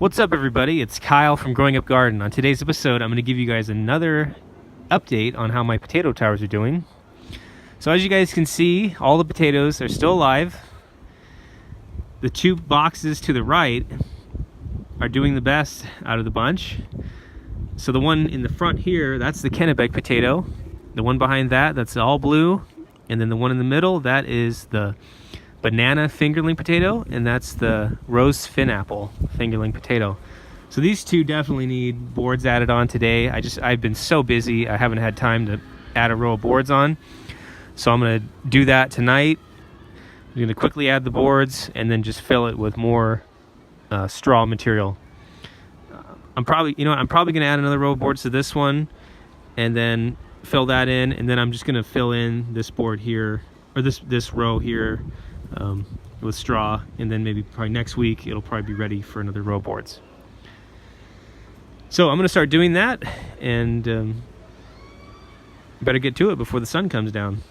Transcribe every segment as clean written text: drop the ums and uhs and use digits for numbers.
What's up, everybody? It's Kyle from Growing Up Garden. On today's episode, I'm going to give you guys another update on how my potato towers are doing. So as you guys can see, all the potatoes are still alive. The two boxes to the right are doing the best out of the bunch. So the one in the front here, that's the Kennebec potato. The one behind that, that's all blue. And then the one in the middle, that is the banana fingerling potato, and that's the rose fin apple fingerling potato. So these two definitely need boards added on today. I've been so busy, I haven't had time to add a row of boards on. So I'm gonna do that tonight. I'm gonna quickly add the boards and then just fill it with more straw material. I'm probably gonna add another row of boards to this one and then fill that in, and then I'm just gonna fill in this board here, or this row here, with straw, and then maybe probably next week it'll probably be ready for another row of boards. So I'm gonna start doing that, and better get to it before the sun comes down.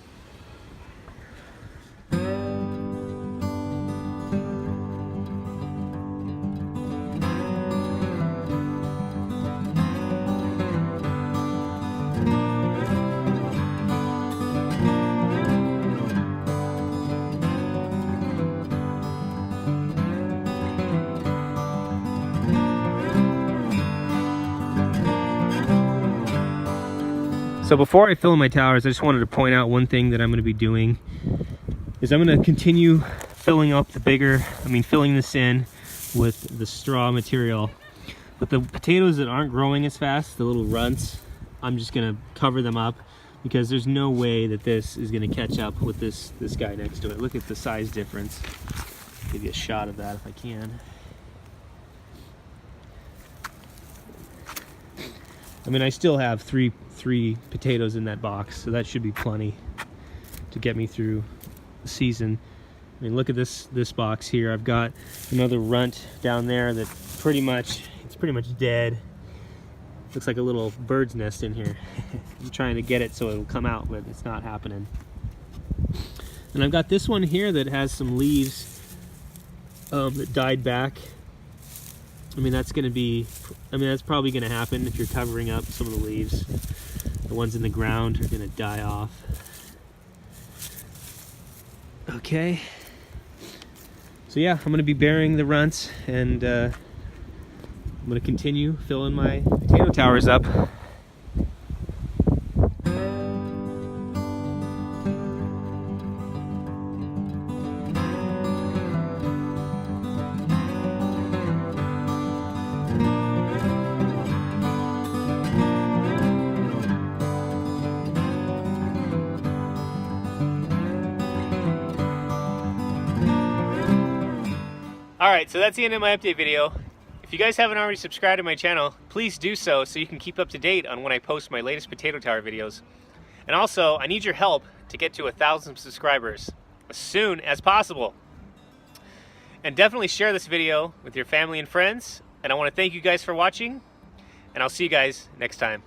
So before I fill in my towers, I just wanted to point out one thing that I'm going to be doing is I'm going to continue filling this in with the straw material. But the potatoes that aren't growing as fast, the little runts, I'm just going to cover them up because there's no way that this is going to catch up with this guy next to it. Look at the size difference. Give you a shot of that if I can. I mean, I still have three potatoes in that box, so that should be plenty to get me through the season. I mean, look at this box here. I've got another runt down there that it's pretty much dead. Looks like a little bird's nest in here. I'm trying to get it so it'll come out, but it's not happening. And I've got this one here that has some leaves that died back. I mean, that's probably going to happen if you're covering up some of the leaves. The ones in the ground are going to die off. Okay. So yeah, I'm going to be burying the runts, and I'm going to continue filling my potato towers up. Alright, so that's the end of my update video. If you guys haven't already subscribed to my channel, please do so you can keep up to date on when I post my latest potato tower videos. And also, I need your help to get to 1,000 subscribers as soon as possible. And definitely share this video with your family and friends. And I want to thank you guys for watching, and I'll see you guys next time.